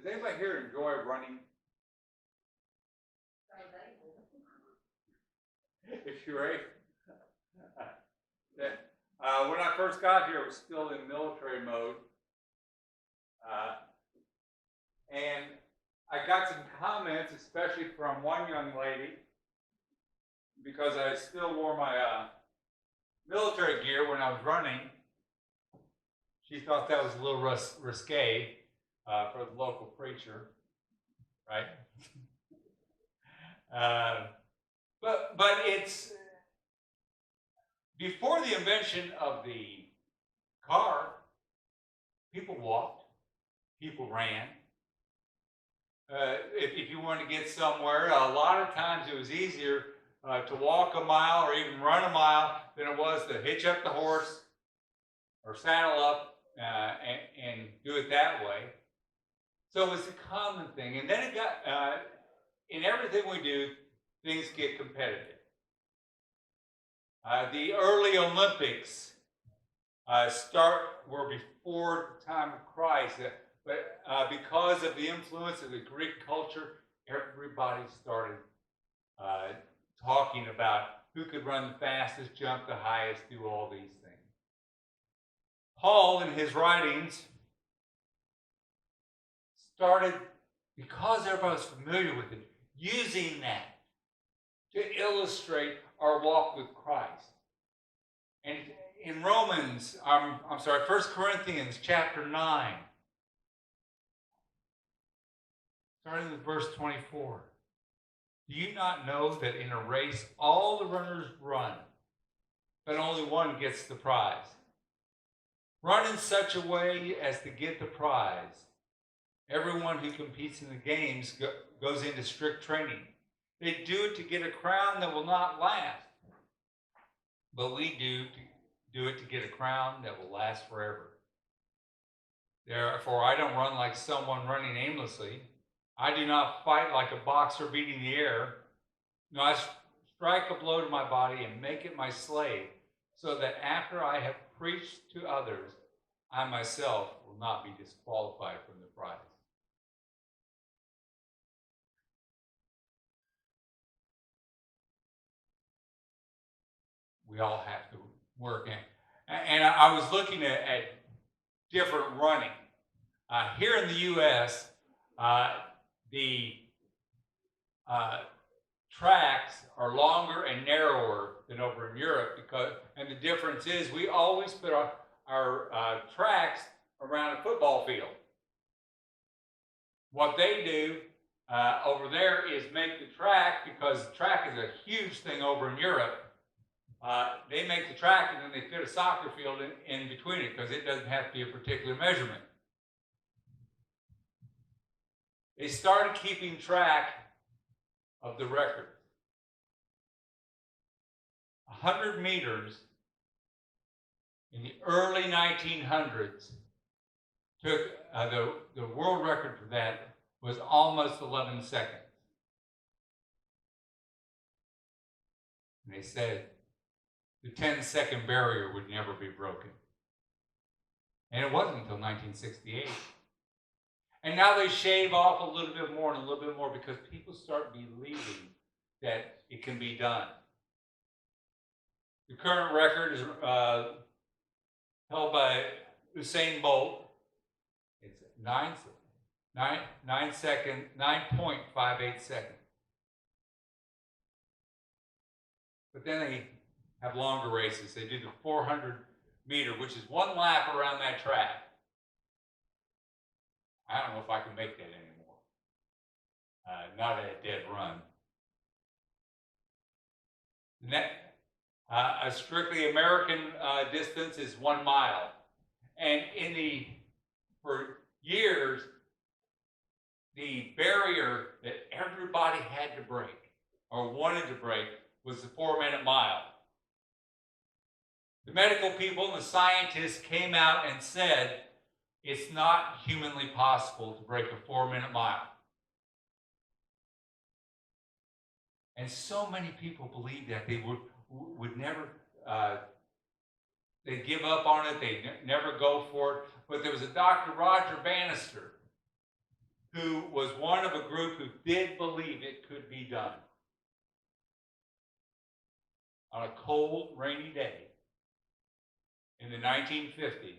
Does anybody here enjoy running? If you're able. When I first got here, it was still in military mode. And I got some comments, especially from one young lady, because I still wore my military gear when I was running. She thought that was a little risque for the local preacher, right? But it's before the invention of the car, people walked, people ran. If you wanted to get somewhere, a lot of times it was easier to walk a mile or even run a mile than it was to hitch up the horse or saddle up and do it that way. So it was a common thing. And then it got, in everything we do, things get competitive. The early Olympics were before the time of Christ, but because of the influence of the Greek culture, everybody started talking about who could run the fastest, jump the highest, do all these things. Paul, in his writings, started, because everybody was familiar with it, using that to illustrate our walk with Christ. And in Romans, 1 Corinthians chapter 9, starting with verse 24. Do you not know that in a race all the runners run, but only one gets the prize? Run in such a way as to get the prize. Everyone who competes in the games goes into strict training. They do it to get a crown that will not last. But we do it to get a crown that will last forever. Therefore, I don't run like someone running aimlessly. I do not fight like a boxer beating the air. No, I strike a blow to my body and make it my slave, so that after I have preached to others, I myself will not be disqualified from the prize. We all have to work in. And I was looking at different running. Here in the U.S., the tracks are longer and narrower than over in Europe, and the difference is we always put our tracks around a football field. What they do over there is make the track, because the track is a huge thing over in Europe. They make the track and then they fit a soccer field in between it, because it doesn't have to be a particular measurement. They started keeping track of the record. 100 meters in the early 1900s took, the world record for that was almost 11 seconds. And they said the 10-second barrier would never be broken. And it wasn't until 1968. And now they shave off a little bit more and a little bit more, because people start believing that it can be done. The current record is held by Usain Bolt. It's 9.58 seconds. But then they have longer races. They do the 400 meter, which is one lap around that track. I don't know if I can make that anymore. Not at a dead run. A strictly American distance is 1 mile. And for years, the barrier that everybody had to break or wanted to break was the 4-minute mile. The medical people and the scientists came out and said, it's not humanly possible to break a 4-minute mile. And so many people believed that they would never, they'd give up on it, they'd never go for it. But there was a Dr. Roger Bannister who was one of a group who did believe it could be done. On a cold, rainy day in the 1950s,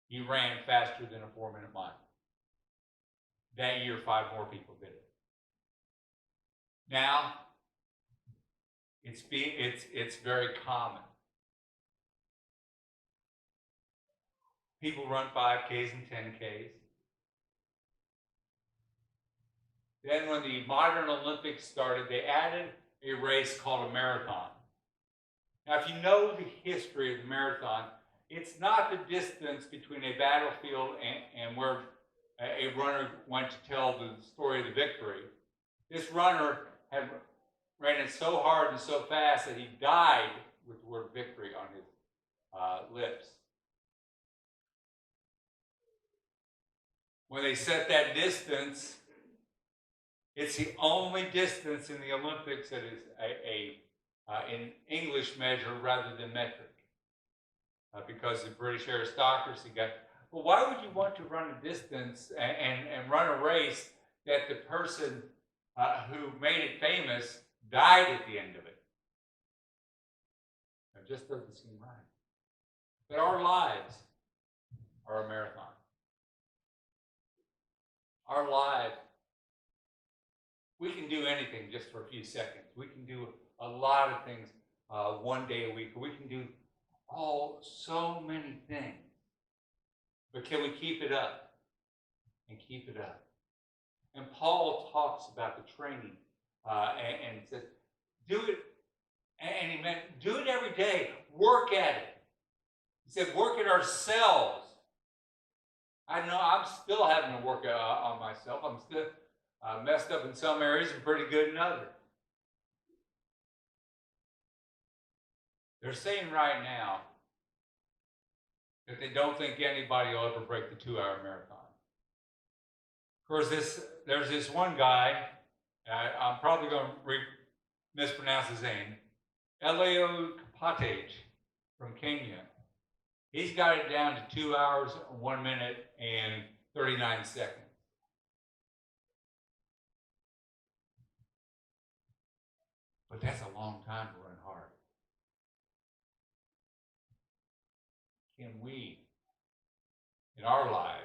he ran faster than a 4-minute mile. That year, 5 more people did it. Now, it's very common. People run 5Ks and 10Ks. Then when the modern Olympics started, they added a race called a marathon. Now, if you know the history of the marathon, it's not the distance between a battlefield and where a runner went to tell the story of the victory. This runner had ran it so hard and so fast that he died with the word victory on his lips. When they set that distance, it's the only distance in the Olympics that is in English measure rather than metric. Because the British aristocracy got, well, why would you want to run a distance and run a race that the person who made it famous died at the end of it? It just doesn't seem right. But our lives are a marathon. Our lives, we can do anything just for a few seconds. We can do a lot of things one day a week. We can do so many things. But can we keep it up? And keep it up. And Paul talks about the training and says, do it. And he meant, do it every day. Work at it. He said, work it ourselves. I know I'm still having to work on myself. I'm still messed up in some areas and pretty good in others. They're saying right now that they don't think anybody will ever break the 2-hour marathon. Of course, there's this one guy, I'm probably going to mispronounce his name, Elio Kapatej from Kenya. He's got it down to 2 hours, 1 minute, and 39 seconds. But that's a long time to run hard. Can we, in our lives,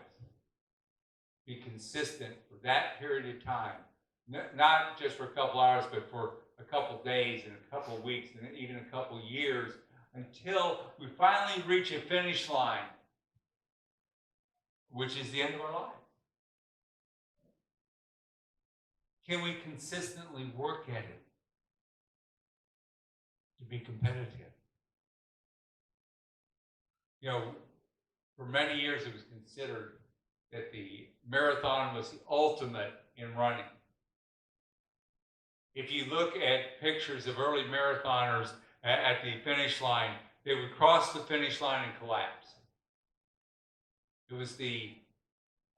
be consistent for that period of time? Not just for a couple hours, but for a couple days and a couple weeks and even a couple years, until we finally reach a finish line, which is the end of our life. Can we consistently work at it to be competitive? You know, for many years it was considered that the marathon was the ultimate in running. If you look at pictures of early marathoners at the finish line, they would cross the finish line and collapse. It was the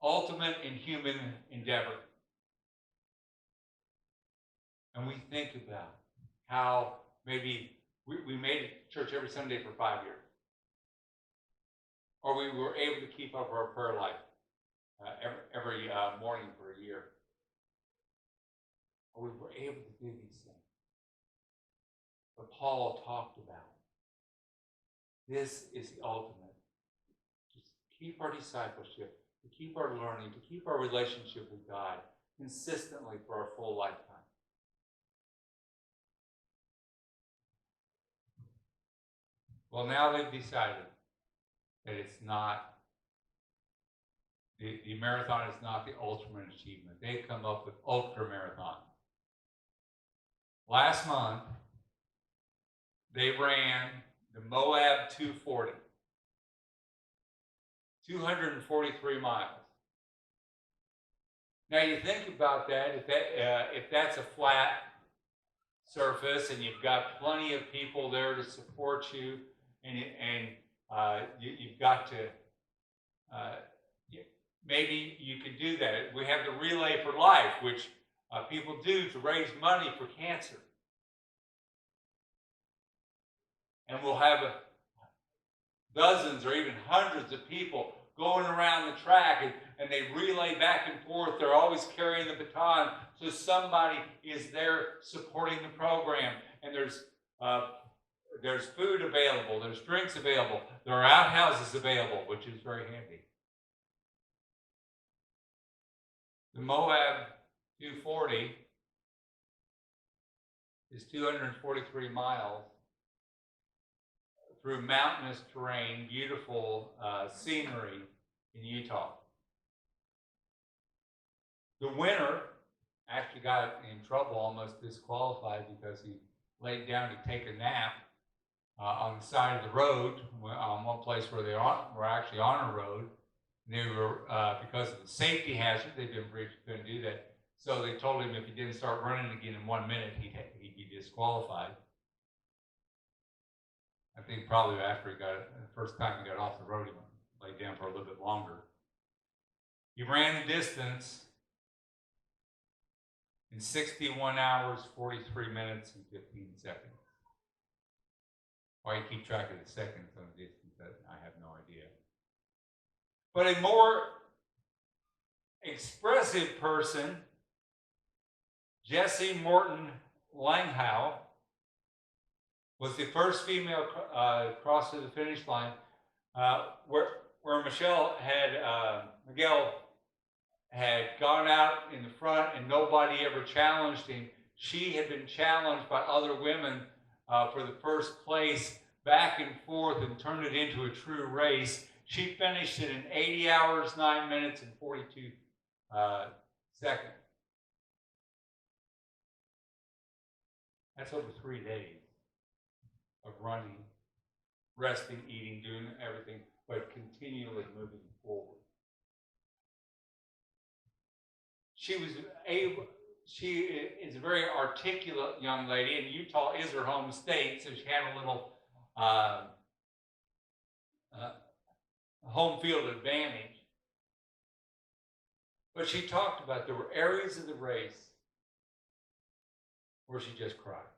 ultimate in human endeavor. And we think about how maybe we made it to church every Sunday for 5 years. Or we were able to keep up our prayer life every morning for a year. Or we were able to do these things. But Paul talked about this is the ultimate. To keep our discipleship, to keep our learning, to keep our relationship with God consistently for our full lifetime. Well, now they've decided that it's not, the marathon is not the ultimate achievement. They've come up with ultra marathon. Last month, they ran the Moab 240, 243 miles. Now you think about that, if that's a flat surface and you've got plenty of people there to support you, and you've got to, maybe you could do that. We have the Relay for Life, which people do to raise money for cancer. And we'll have dozens or even hundreds of people going around the track, and they relay back and forth. They're always carrying the baton, so somebody is there supporting the program. And there's food available, there's drinks available, there are outhouses available, which is very handy. The Moab 240 is 243 miles through mountainous terrain, beautiful scenery in Utah. The winner actually got in trouble, almost disqualified, because he laid down to take a nap on the side of the road, on one place where they were actually on a road. They were, because of the safety hazard, they didn't do that. So they told him if he didn't start running again in 1 minute, he'd be disqualified. I think probably after the first time he got off the road, he laid down for a little bit longer. He ran the distance in 61 hours, 43 minutes, and 15 seconds. Why you keep track of the seconds on the distance, I have no idea. But a more expressive person, Jessie Morton Langhow, was the first female cross to the finish line, where Miguel had gone out in the front and nobody ever challenged him. She had been challenged by other women for the first place, back and forth, and turned it into a true race. She finished it in 80 hours, 9 minutes, and 42 seconds. That's over 3 days of running, resting, eating, doing everything, but continually moving forward. She is a very articulate young lady, and Utah is her home state, so she had a little home field advantage. But she talked about there were areas of the race where she just cried.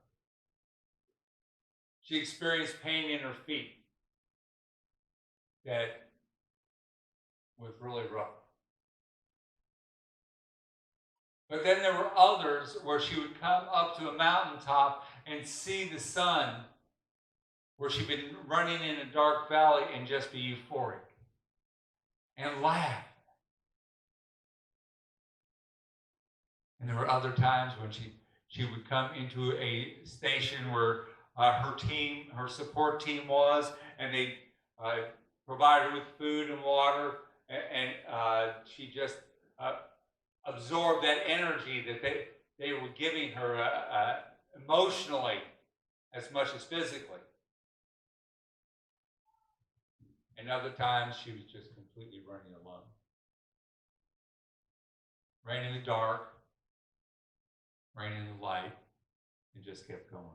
She experienced pain in her feet that was really rough. But then there were others where she would come up to a mountaintop and see the sun, where she'd been running in a dark valley, and just be euphoric and laugh. And there were other times when she would come into a station where her support team was, and they provided her with food and water, and she just absorbed that energy that they were giving her emotionally as much as physically. And other times she was just completely running alone. Ran in the dark, ran in the light, and just kept going.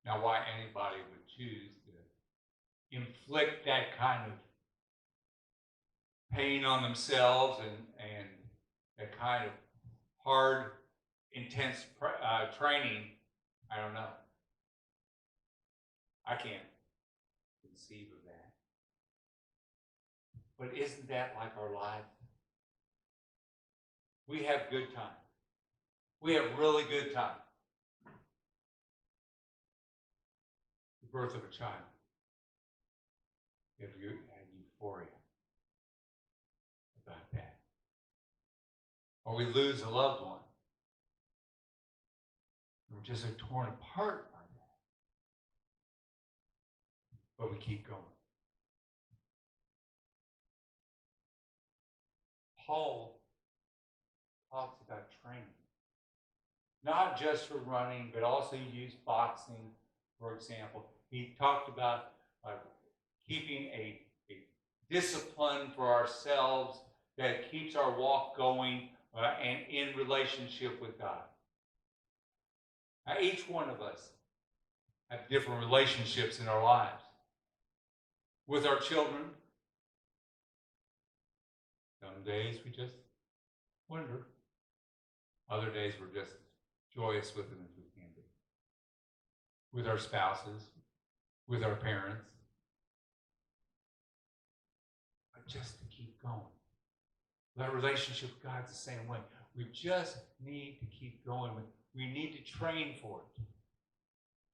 Now, why anybody would choose to inflict that kind of pain on themselves and that kind of hard, intense training, I don't know. I can't conceive of that. But isn't that like our life? We have good time. We have really good time. The birth of a child. You have euphoria about that. Or we lose a loved one. We're just torn apart by that. But we keep going. Paul talks about training. Not just for running, but also he used boxing, for example. He talked about keeping a discipline for ourselves that keeps our walk going and in relationship with God. Now, each one of us have different relationships in our lives. With our children, some days we just wonder. Other days we're just joyous with them as we can be. With our spouses, with our parents, just to keep going. That relationship with God's the same way. We just need to keep going. We need to train for it,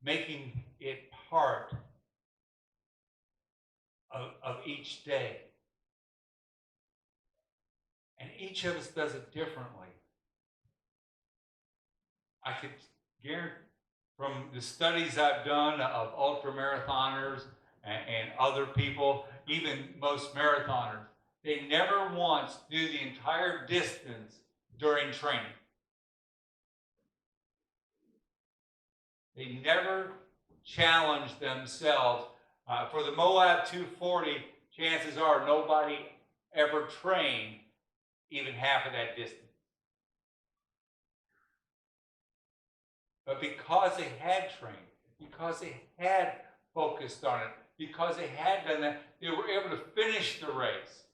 making it part of each day. And each of us does it differently. I could guarantee from the studies I've done of ultramarathoners and other people, even most marathoners, they never once do the entire distance during training. They never challenge themselves. For the Moab 240, chances are nobody ever trained even half of that distance. But because they had trained, because they had focused on it, because they had done that, they were able to finish the race.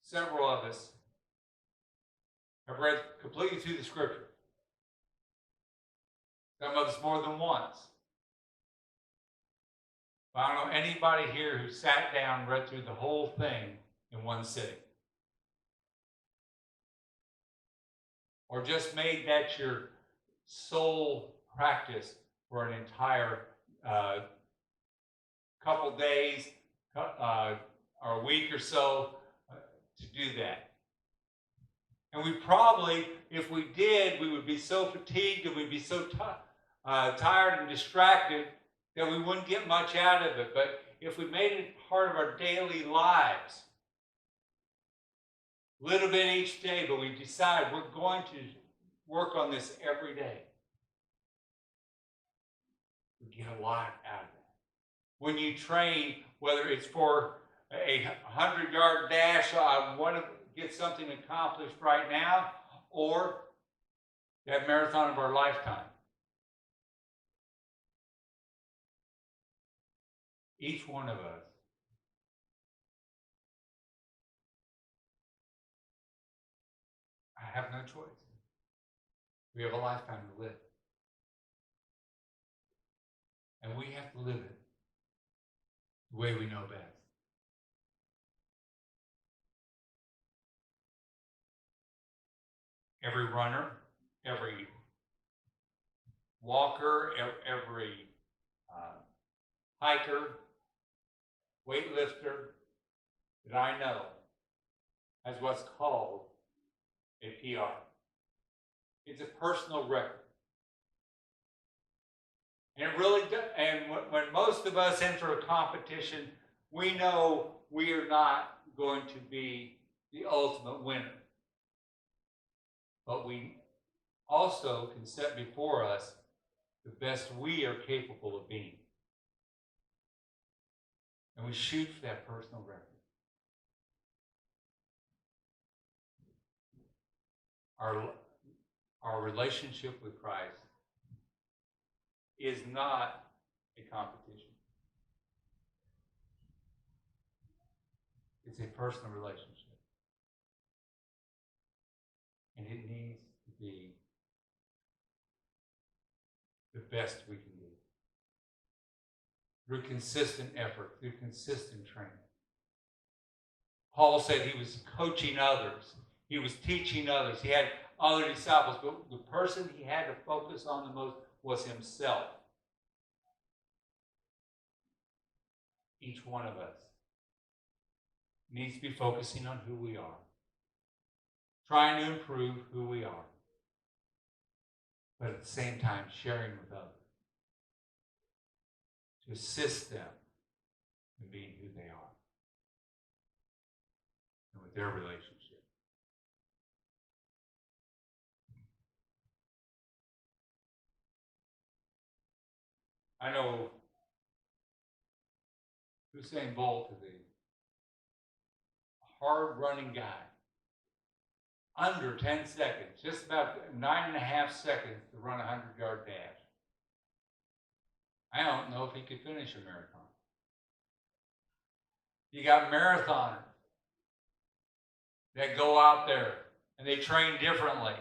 Several of us have read completely through the scripture. Some of us more than once. But I don't know anybody here who sat down and read through the whole thing in one sitting. Or just made that your sole practice for an entire couple days or a week or so to do that. And we probably, if we did, we would be so fatigued and we'd be so tired and distracted that we wouldn't get much out of it. But if we made it part of our daily lives, a little bit each day, but we decide we're going to work on this every day, we get a lot out of that. When you train, whether it's for a 100-yard dash, I want to get something accomplished right now, or that marathon of our lifetime. Each one of us have no choice. We have a lifetime to live. And we have to live it the way we know best. Every runner, every walker, every hiker, weightlifter that I know has what's called a PR. It's a personal record. And it really does, and when most of us enter a competition, we know we are not going to be the ultimate winner. But we also can set before us the best we are capable of being. And we shoot for that personal record. Our relationship with Christ is not a competition. It's a personal relationship. And it needs to be the best we can do. Through consistent effort, through consistent training. Paul said he was coaching others. He was teaching others. He had other disciples, but the person he had to focus on the most was himself. Each one of us needs to be focusing on who we are, trying to improve who we are, but at the same time sharing with others to assist them in being who they are and with their relationship. I know Usain Bolt is a hard-running guy. Under 10 seconds, just about 9.5 seconds to run a 100-yard dash. I don't know if he could finish a marathon. You got marathoners that go out there and they train differently.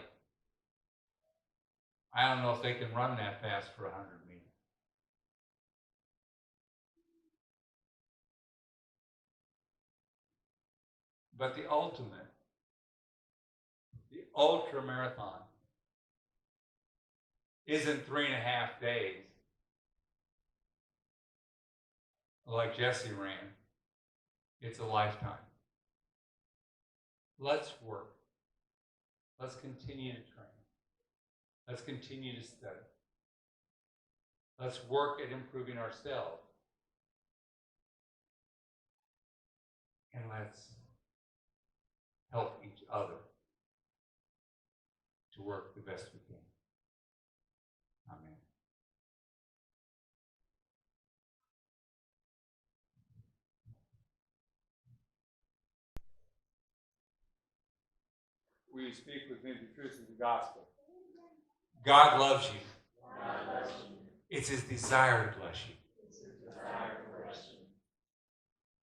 I don't know if they can run that fast for 100 meters. But the ultimate, the ultra marathon, isn't 3.5 days like Jesse ran. It's a lifetime. Let's work. Let's continue to train. Let's continue to study. Let's work at improving ourselves. And let's help each other to work the best we can. Amen. Will you speak with me the truth of the gospel? God loves you. God loves you. It's his desire to bless you. It's his desire to bless you.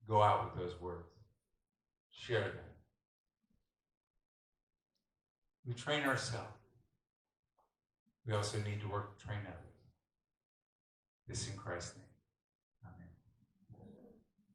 Go out with those words. Share them. We train ourselves. We also need to work to train others. This in Christ's name.